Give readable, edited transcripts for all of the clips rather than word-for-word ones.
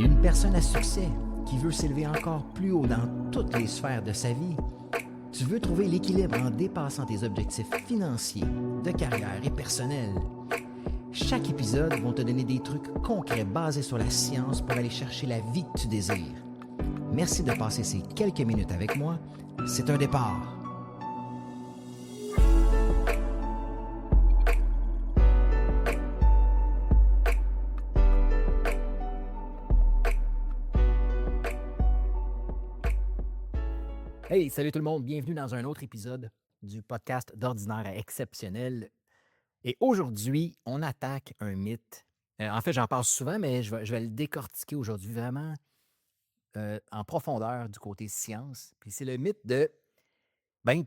T'es une personne à succès qui veut s'élever encore plus haut dans toutes les sphères de sa vie. Tu veux trouver l'équilibre en dépassant tes objectifs financiers, de carrière et personnels. Chaque épisode va te donner des trucs concrets basés sur la science pour aller chercher la vie que tu désires. Merci de passer ces quelques minutes avec moi. C'est un départ. Hey, salut tout le monde, bienvenue dans un autre épisode du podcast d'Ordinaire à Exceptionnel. Et aujourd'hui, on attaque un mythe. En fait, j'en parle souvent, mais je vais le décortiquer aujourd'hui vraiment en profondeur du côté science. Puis c'est le mythe de,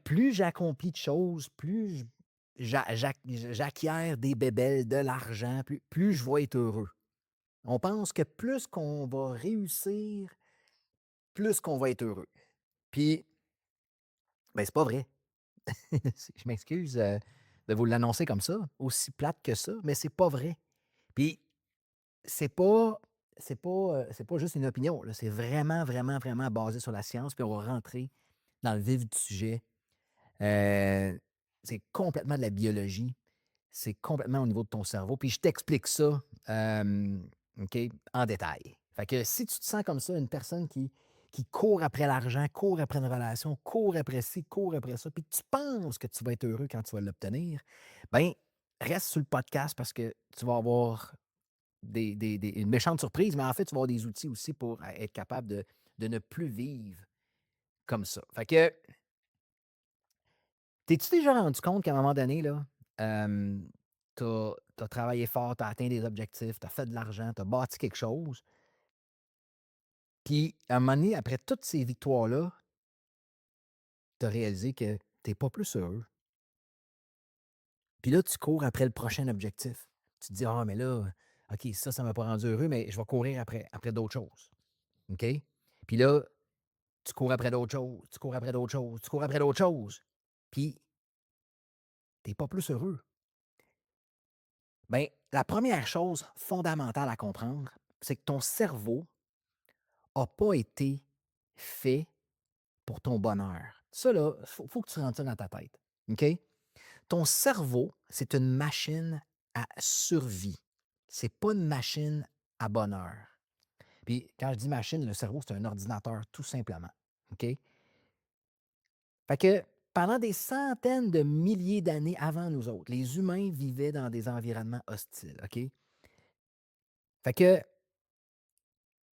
plus j'accomplis de choses, plus j'acquiers des bébelles, de l'argent, plus je vais être heureux. On pense que plus qu'on va réussir, plus qu'on va être heureux. Puis, c'est pas vrai. Je m'excuse de vous l'annoncer comme ça, aussi plate que ça, mais c'est pas vrai. Puis c'est pas c'est pas juste une opinion, là, c'est vraiment, vraiment, vraiment basé sur la science, puis on va rentrer dans le vif du sujet. Heu, c'est complètement de la biologie, c'est complètement au niveau de ton cerveau, puis je t'explique ça, OK, en détail. Fait que si tu te sens comme ça, une personne qui court après l'argent, court après une relation, court après ci, court après ça, puis tu penses que tu vas être heureux quand tu vas l'obtenir, ben reste sur le podcast parce que tu vas avoir une méchante surprise, mais en fait, tu vas avoir des outils aussi pour être capable de ne plus vivre comme ça. Fait que, t'es-tu déjà rendu compte qu'à un moment donné, là, tu as travaillé fort, tu as atteint des objectifs, tu as fait de l'argent, tu as bâti quelque chose, puis à un moment donné, après toutes ces victoires-là, tu as réalisé que tu es pas plus heureux. Puis là, tu cours après le prochain objectif. Tu te dis: «Ah, mais là, OK, ça m'a pas rendu heureux, mais je vais courir après d'autres choses». OK? Puis là, tu cours après d'autres choses, tu cours après d'autres choses, tu cours après d'autres choses, puis tu pas plus heureux. La première chose fondamentale à comprendre, c'est que ton cerveau a pas été fait pour ton bonheur. Ça là, faut que tu rentres ça dans ta tête, OK? Ton cerveau, c'est une machine à survie. C'est pas une machine à bonheur. Puis quand je dis machine, le cerveau, c'est un ordinateur tout simplement, OK? Fait que pendant des centaines de milliers d'années avant nous autres, les humains vivaient dans des environnements hostiles, OK? Fait que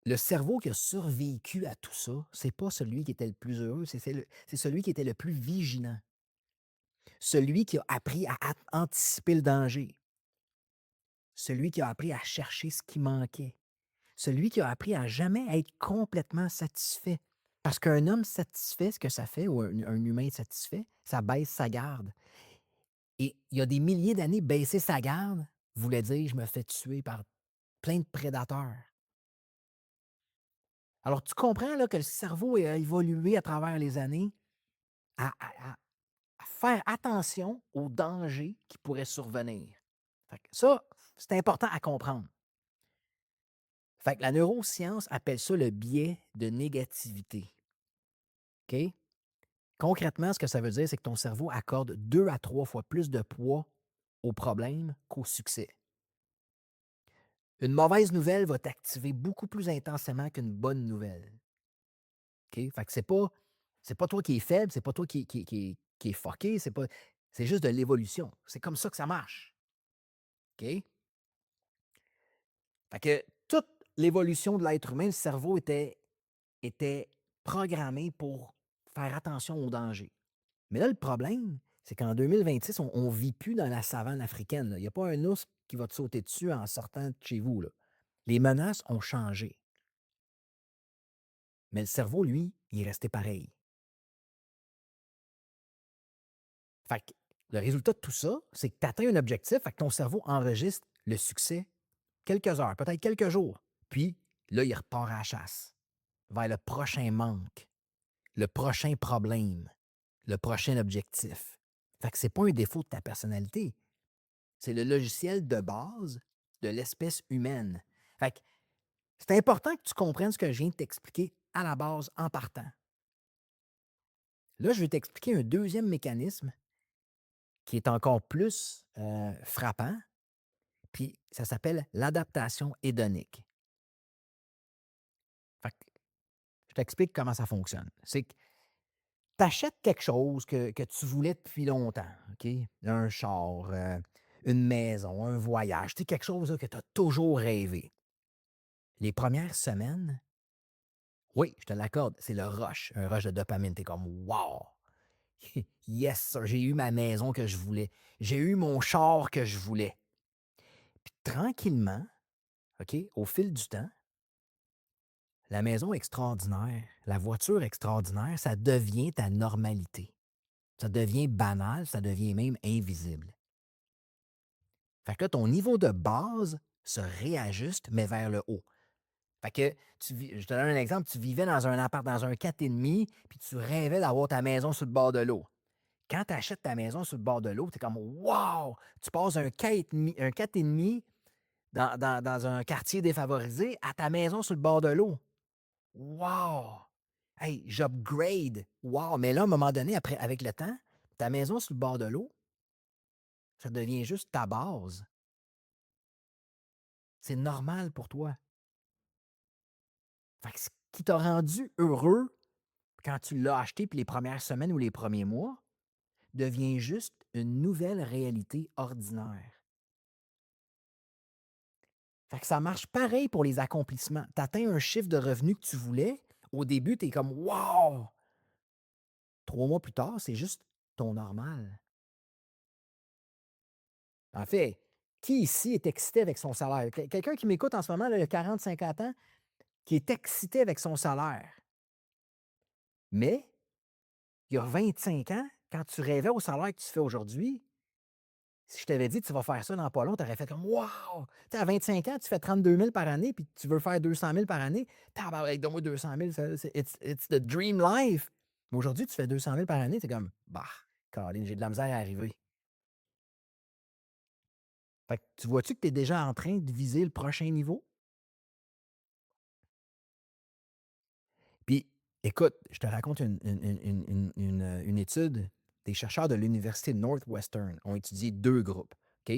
le cerveau qui a survécu à tout ça, c'est pas celui qui était le plus heureux, c'est celui qui était le plus vigilant. Celui qui a appris à anticiper le danger. Celui qui a appris à chercher ce qui manquait. Celui qui a appris à jamais être complètement satisfait. Parce qu'un homme satisfait, ce que ça fait, ou un humain satisfait, ça baisse sa garde. Et il y a des milliers d'années, baisser sa garde voulait dire: «Je me fais tuer par plein de prédateurs». Alors tu comprends là que le cerveau a évolué à travers les années à faire attention aux dangers qui pourraient survenir. Fait que ça, c'est important à comprendre. Fait que la neuroscience appelle ça le biais de négativité. OK? Concrètement, ce que ça veut dire, c'est que ton cerveau accorde 2 à 3 fois plus de poids aux problèmes qu'au succès. Une mauvaise nouvelle va t'activer beaucoup plus intensément qu'une bonne nouvelle. OK? Fait que c'est pas toi qui es faible, c'est pas toi qui est fucké, c'est juste de l'évolution. C'est comme ça que ça marche. OK? Fait que toute l'évolution de l'être humain, le cerveau était programmé pour faire attention aux dangers. Mais là, le problème, c'est qu'en 2026, on ne vit plus dans la savane africaine, là. Il y a pas un ours qui va te sauter dessus en sortant de chez vous, là. Les menaces ont changé. Mais le cerveau, lui, il est resté pareil. Fait que le résultat de tout ça, c'est que tu atteins un objectif, fait que ton cerveau enregistre le succès quelques heures, peut-être quelques jours. Puis là, il repart à la chasse vers le prochain manque, le prochain problème, le prochain objectif. Fait que c'est pas un défaut de ta personnalité. C'est le logiciel de base de l'espèce humaine. Fait que C'est important que tu comprennes ce que je viens de t'expliquer à la base en partant. Là, je vais t'expliquer un deuxième mécanisme qui est encore plus, frappant, puis ça s'appelle l'adaptation hédonique. Fait que je t'explique comment ça fonctionne. C'est que tu achètes quelque chose que tu voulais depuis longtemps, OK? Un char, une maison, un voyage, tu sais, quelque chose là, que tu as toujours rêvé. Les premières semaines, oui, je te l'accorde, c'est le rush, un rush de dopamine. Tu es comme: «Wow! Yes sir, j'ai eu ma maison que je voulais. J'ai eu mon char que je voulais». Puis tranquillement, OK, au fil du temps, la maison extraordinaire, la voiture extraordinaire, ça devient ta normalité. Ça devient banal, ça devient même invisible. Fait que là, ton niveau de base se réajuste, mais vers le haut. Fait que je te donne un exemple, tu vivais dans un appart, dans un 4,5, puis tu rêvais d'avoir ta maison sur le bord de l'eau. Quand tu achètes ta maison sur le bord de l'eau, tu es comme wow! Tu passes un 4,5 dans un quartier défavorisé à ta maison sur le bord de l'eau. Wow! Hey, j'upgrade. Wow! Mais là, à un moment donné, après, avec le temps, ta maison sur le bord de l'eau, ça devient juste ta base. C'est normal pour toi. Fait que ce qui t'a rendu heureux quand tu l'as acheté, puis les premières semaines ou les premiers mois, devient juste une nouvelle réalité ordinaire. Fait que ça marche pareil pour les accomplissements. Tu atteins un chiffre de revenu que tu voulais. Au début, tu es comme wow! 3 mois plus tard, c'est juste ton normal. En fait, qui ici est excité avec son salaire? Quelqu'un qui m'écoute en ce moment, là, il a 40-50 ans, qui est excité avec son salaire. Mais, il y a 25 ans, quand tu rêvais au salaire que tu fais aujourd'hui, si je t'avais dit: «Tu vas faire ça dans pas long», tu aurais fait comme: «Wow!» Tu sais, à 25 ans, tu fais 32 000 par année, puis tu veux faire 200 000 par année. Tabarouette, donne-moi 200 000, ça c'est it's the dream life. Mais aujourd'hui, tu fais 200 000 par année, tu es comme: «Bah, Colin, j'ai de la misère à arriver». Fait que tu vois-tu que tu es déjà en train de viser le prochain niveau? Puis, écoute, je te raconte une étude. Des chercheurs de l'université de Northwestern ont étudié 2 groupes, OK?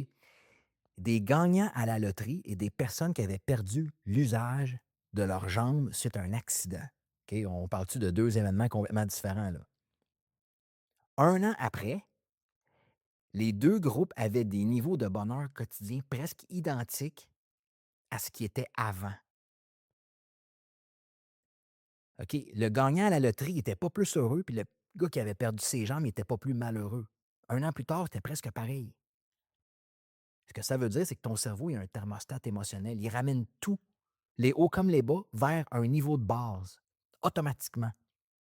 Des gagnants à la loterie et des personnes qui avaient perdu l'usage de leurs jambes suite à un accident. OK? On parle-tu de 2 événements complètement différents, là? 1 an après, les 2 groupes avaient des niveaux de bonheur quotidien presque identiques à ce qui était avant. OK? Le gagnant à la loterie n'était pas plus heureux, puis le gars qui avait perdu ses jambes n'était pas plus malheureux. 1 an plus tard, c'était presque pareil. Ce que ça veut dire, c'est que ton cerveau, il a un thermostat émotionnel. Il ramène tout, les hauts comme les bas, vers un niveau de base, automatiquement.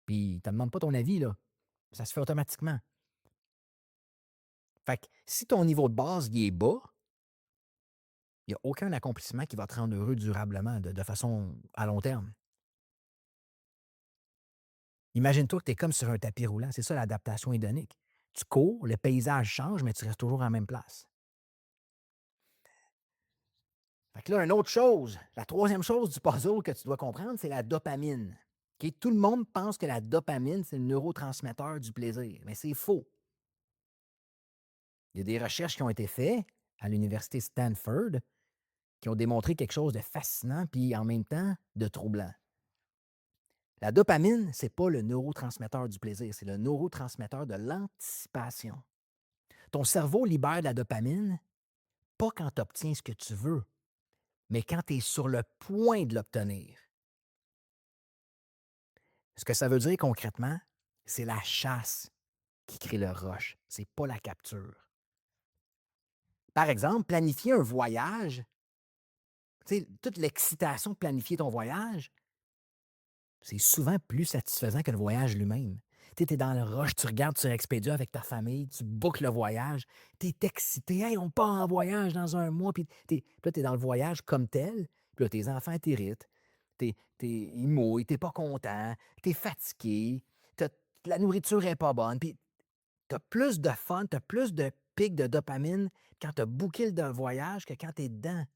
Puis, il ne te demande pas ton avis, là. Ça se fait automatiquement. Fait que si ton niveau de base, il est bas, il n'y a aucun accomplissement qui va te rendre heureux durablement, de façon à long terme. Imagine-toi que tu es comme sur un tapis roulant. C'est ça l'adaptation hédonique. Tu cours, le paysage change, mais tu restes toujours à la même place. Fait que là, une autre chose, la troisième chose du puzzle que tu dois comprendre, c'est la dopamine. OK? Tout le monde pense que la dopamine, c'est le neurotransmetteur du plaisir, mais c'est faux. Il y a des recherches qui ont été faites à l'université Stanford qui ont démontré quelque chose de fascinant puis en même temps de troublant. La dopamine, c'est pas le neurotransmetteur du plaisir, c'est le neurotransmetteur de l'anticipation. Ton cerveau libère de la dopamine pas quand tu obtiens ce que tu veux, mais quand tu es sur le point de l'obtenir. Ce que ça veut dire concrètement, c'est la chasse qui crée le rush, c'est pas la capture. Par exemple, planifier un voyage, tu sais, toute l'excitation de planifier ton voyage, c'est souvent plus satisfaisant que le voyage lui-même. Tu es dans le rush, tu regardes sur Expedia avec ta famille, tu boucles le voyage, tu es excité, hey, on part en voyage dans un mois, puis là, tu es dans le voyage comme tel, puis là, tes enfants t'irritent, ils mouillent, tu pas content, tu es fatigué, la nourriture est pas bonne, puis tu as plus de fun, tu as plus de pics de dopamine quand tu as booké le voyage que quand tu es dedans.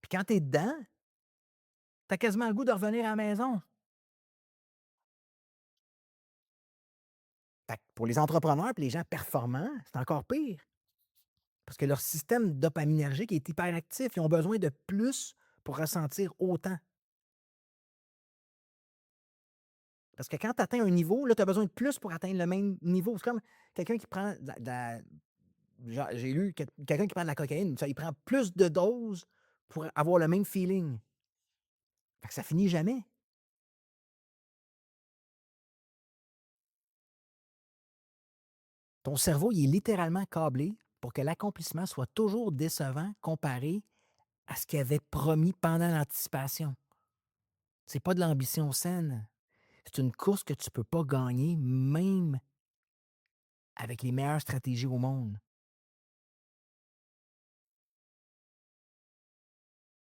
Puis quand tu es dedans, tu as quasiment le goût de revenir à la maison. Fait que pour les entrepreneurs et les gens performants, c'est encore pire parce que leur système dopaminergique est hyperactif. Ils ont besoin de plus pour ressentir autant. Parce que quand tu atteins un niveau, là, tu as besoin de plus pour atteindre le même niveau. C'est comme quelqu'un qui prend j'ai lu quelqu'un qui prend de la cocaïne, ça, il prend plus de doses pour avoir le même feeling. Fait que ça finit jamais. Ton cerveau, il est littéralement câblé pour que l'accomplissement soit toujours décevant comparé à ce qu'il avait promis pendant l'anticipation. C'est pas de l'ambition saine. C'est une course que tu peux pas gagner même avec les meilleures stratégies au monde.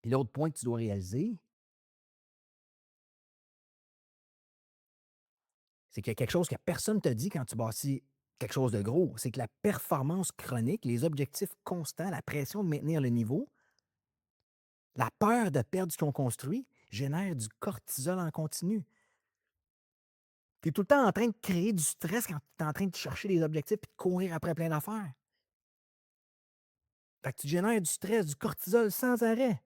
Puis l'autre point que tu dois réaliser, c'est qu'il y a quelque chose que personne ne te dit quand tu bâtis quelque chose de gros. C'est que la performance chronique, les objectifs constants, la pression de maintenir le niveau, la peur de perdre ce qu'on construit génère du cortisol en continu. Tu es tout le temps en train de créer du stress quand tu es en train de chercher des objectifs et de courir après plein d'affaires. Fait que tu génères du stress, du cortisol sans arrêt.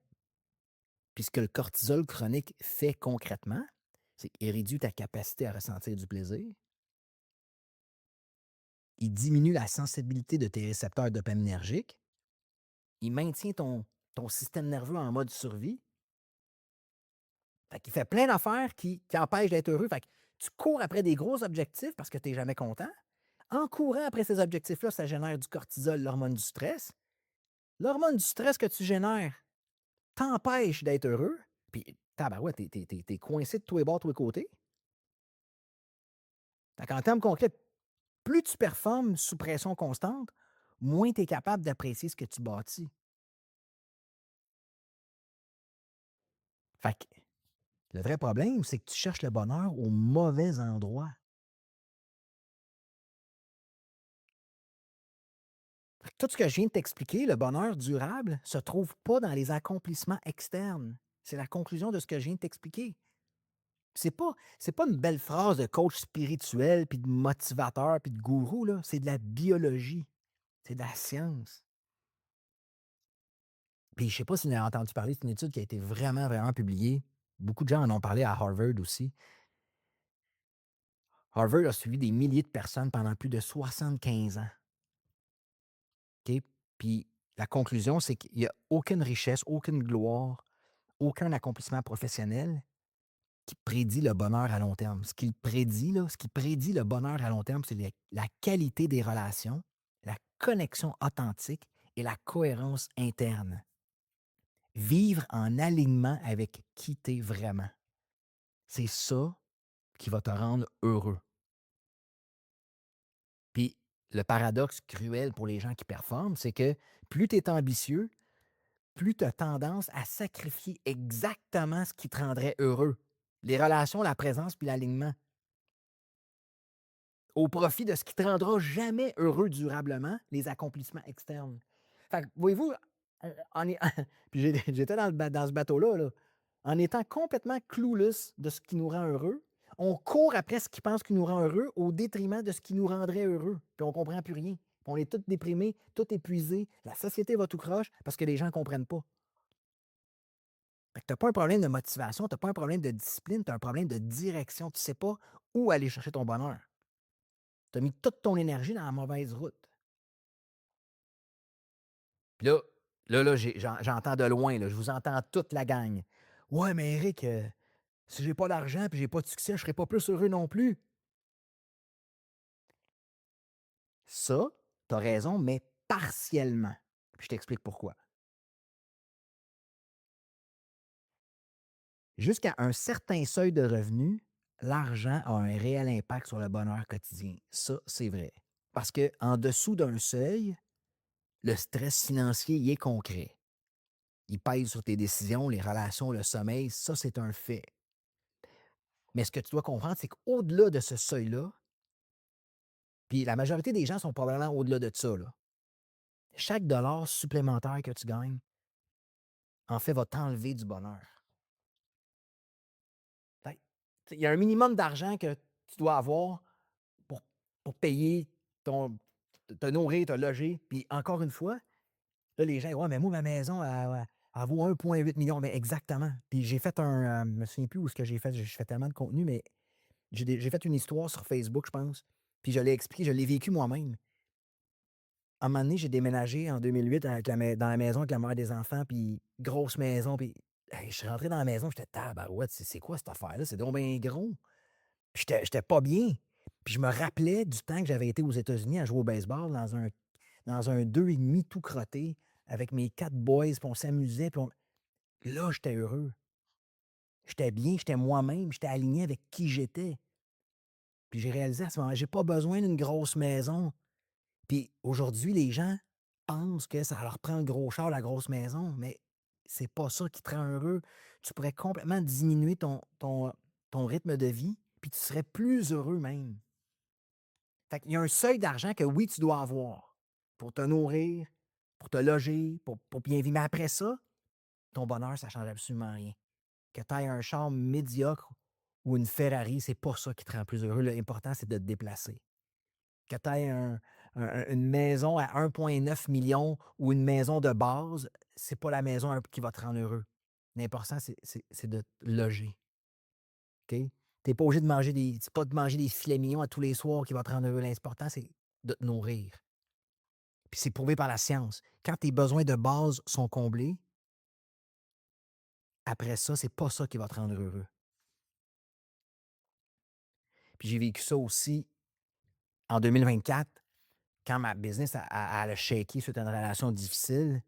Puis ce que le cortisol chronique fait concrètement, c'est qu'il réduit ta capacité à ressentir du plaisir. Il diminue la sensibilité de tes récepteurs dopaminergiques. Il maintient ton système nerveux en mode survie. Fait qu'il fait plein d'affaires qui empêchent d'être heureux. Fait que tu cours après des gros objectifs parce que tu n'es jamais content. En courant après ces objectifs-là, ça génère du cortisol, l'hormone du stress. L'hormone du stress que tu génères t'empêche d'être heureux. Puis, tabarouette, t'es coincé de tous les bords, de tous les côtés. Fait qu'en termes concrets, plus tu performes sous pression constante, moins tu es capable d'apprécier ce que tu bâtis. Fait que le vrai problème, c'est que tu cherches le bonheur au mauvais endroit. Fait que tout ce que je viens de t'expliquer, le bonheur durable, se trouve pas dans les accomplissements externes. C'est la conclusion de ce que je viens de t'expliquer. C'est pas une belle phrase de coach spirituel, puis de motivateur, puis de gourou, là. C'est de la biologie. C'est de la science. Puis je sais pas si vous avez entendu parler, c'est une étude qui a été vraiment, vraiment publiée. Beaucoup de gens en ont parlé à Harvard aussi. Harvard a suivi des milliers de personnes pendant plus de 75 ans. OK? Puis la conclusion, c'est qu'il n'y a aucune richesse, aucune gloire, aucun accomplissement professionnel qui prédit le bonheur à long terme. Ce qu'il prédit, là, ce qui prédit le bonheur à long terme, c'est la qualité des relations, la connexion authentique et la cohérence interne. Vivre en alignement avec qui tu es vraiment. C'est ça qui va te rendre heureux. Puis le paradoxe cruel pour les gens qui performent, c'est que plus tu es ambitieux, plus tu as tendance à sacrifier exactement ce qui te rendrait heureux. Les relations, la présence puis l'alignement. Au profit de ce qui te rendra jamais heureux durablement, les accomplissements externes. Fait que, voyez-vous, en est puis j'étais dans ce bateau-là, là. En étant complètement clueless de ce qui nous rend heureux, on court après ce qui pense qui nous rend heureux au détriment de ce qui nous rendrait heureux, puis on comprend plus rien. Puis on est tous déprimés, tout épuisés, la société va tout croche parce que les gens ne comprennent pas. Fait que tu pas un problème de motivation, tu pas un problème de discipline, tu as un problème de direction. Tu sais pas où aller chercher ton bonheur. Tu as mis toute ton énergie dans la mauvaise route. Puis là, j'entends de loin, là, je vous entends toute la gang. Ouais, mais Eric, si j'ai pas d'argent puis j'ai pas de succès, je serai pas plus heureux non plus. Ça, tu as raison, mais partiellement. Puis je t'explique pourquoi. Jusqu'à un certain seuil de revenus, l'argent a un réel impact sur le bonheur quotidien. Ça, c'est vrai. Parce qu'en dessous d'un seuil, le stress financier y est concret. Il pèse sur tes décisions, les relations, le sommeil, ça, c'est un fait. Mais ce que tu dois comprendre, c'est qu'au-delà de ce seuil-là, puis la majorité des gens sont probablement au-delà de ça, là. Chaque dollar supplémentaire que tu gagnes, en fait, va t'enlever du bonheur. Fait il y a un minimum d'argent que tu dois avoir pour pour payer ton te nourrir, te loger. Puis encore une fois, là, les gens: «Ouais, mais moi, ma maison, elle vaut 1,8 million». Mais exactement. Puis j'ai fait je me souviens plus où ce que j'ai fait, je fais tellement de contenu, mais j'ai fait une histoire sur Facebook, je pense, puis je l'ai expliqué, je l'ai vécu moi-même. À un moment donné, j'ai déménagé en 2008 avec dans la maison avec la mère des enfants, puis grosse maison, puis hey, je suis rentré dans la maison, j'étais: «Tabarouette, c'est quoi cette affaire-là? C'est donc bien gros». Puis j'étais pas bien. Puis je me rappelais du temps que j'avais été aux États-Unis à jouer au baseball dans un 2,5 tout crotté avec mes 4 boys, puis on s'amusait, puis on là, j'étais heureux. J'étais bien, j'étais moi-même, j'étais aligné avec qui j'étais. Puis j'ai réalisé à ce moment-là, j'ai pas besoin d'une grosse maison. Puis aujourd'hui, les gens pensent que ça leur prend le gros char, la grosse maison, mais c'est pas ça qui te rend heureux. Tu pourrais complètement diminuer ton rythme de vie, puis tu serais plus heureux même. Fait qu'il y a un seuil d'argent que oui, tu dois avoir pour te nourrir, pour te loger, pour bien vivre. Mais après ça, ton bonheur, ça change absolument rien. Que tu aies un char médiocre ou une Ferrari, c'est pas ça qui te rend plus heureux. L'important, c'est de te déplacer. Que tu aies une maison à 1,9 million ou une maison de base, c'est pas la maison qui va te rendre heureux. L'important, c'est de te loger. OK? Tu pas obligé de manger c'est pas de manger des filets mignons à tous les soirs qui va te rendre heureux. L'important, c'est de te nourrir. Puis c'est prouvé par la science. Quand tes besoins de base sont comblés, après ça, c'est pas ça qui va te rendre heureux. Puis j'ai vécu ça aussi en 2024, quand ma business elle a shaké suite à une relation difficile.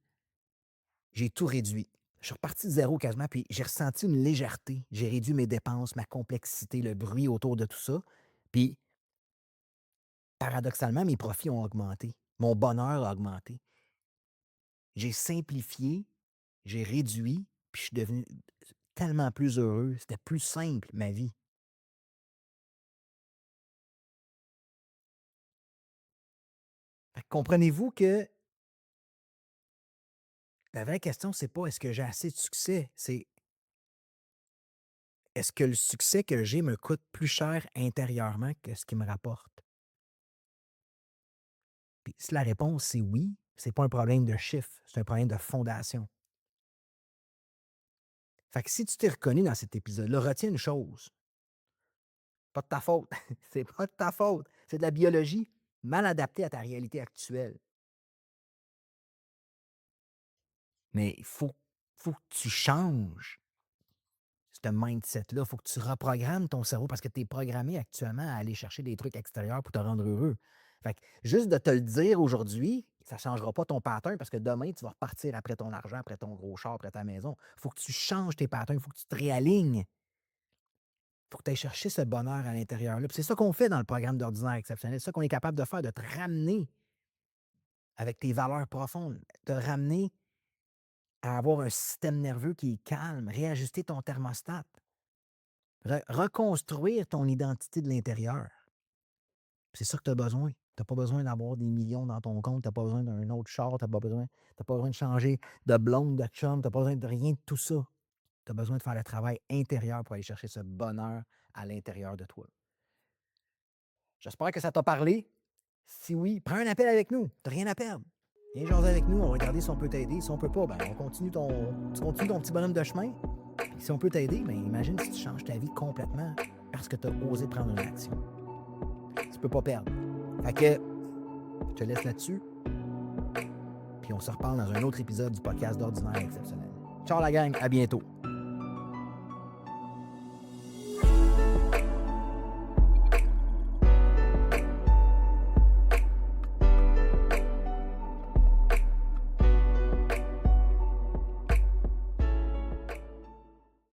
J'ai tout réduit. Je suis reparti de zéro quasiment, puis j'ai ressenti une légèreté. J'ai réduit mes dépenses, ma complexité, le bruit autour de tout ça. Puis, paradoxalement, mes profits ont augmenté. Mon bonheur a augmenté. J'ai simplifié, j'ai réduit, puis je suis devenu tellement plus heureux. C'était plus simple, ma vie. Fait que comprenez-vous que la vraie question, c'est pas est-ce que j'ai assez de succès, c'est est-ce que le succès que j'ai me coûte plus cher intérieurement que ce qu'il me rapporte? Puis si la réponse c'est oui, c'est pas un problème de chiffre, c'est un problème de fondation. Fait que si tu t'es reconnu dans cet épisode-là, retiens une chose, pas de ta faute. C'est pas de ta faute. C'est de la biologie mal adaptée à ta réalité actuelle. Mais il faut que tu changes ce mindset-là. Il faut que tu reprogrammes ton cerveau parce que tu es programmé actuellement à aller chercher des trucs extérieurs pour te rendre heureux. Fait que juste de te le dire aujourd'hui, ça ne changera pas ton pattern parce que demain, tu vas repartir après ton argent, après ton gros char, après ta maison. Il faut que tu changes tes patterns, il faut que tu te réalignes. Il faut que tu ailles chercher ce bonheur à l'intérieur-là. Puis c'est ça qu'on fait dans le programme d'ordinaire exceptionnel. C'est ça qu'on est capable de faire, de te ramener avec tes valeurs profondes, te ramener à avoir un système nerveux qui est calme, réajuster ton thermostat, reconstruire ton identité de l'intérieur. C'est ça que tu as besoin. Tu as pas besoin d'avoir des millions dans ton compte, tu as pas besoin d'un autre char, tu as pas besoin de changer de blonde, de chum, tu as pas besoin de rien de tout ça. Tu as besoin de faire le travail intérieur pour aller chercher ce bonheur à l'intérieur de toi. J'espère que ça t'a parlé. Si oui, prends un appel avec nous. Tu rien à perdre. Viens jaser avec nous, on va regarder si on peut t'aider. Si on peut pas, ben tu continues ton petit bonhomme de chemin. Puis si on peut t'aider, ben imagine si tu changes ta vie complètement parce que tu as osé prendre une action. Tu peux pas perdre. Fait que je te laisse là-dessus. Puis on se reparle dans un autre épisode du podcast d'Ordinaire Exceptionnel. Ciao la gang, à bientôt.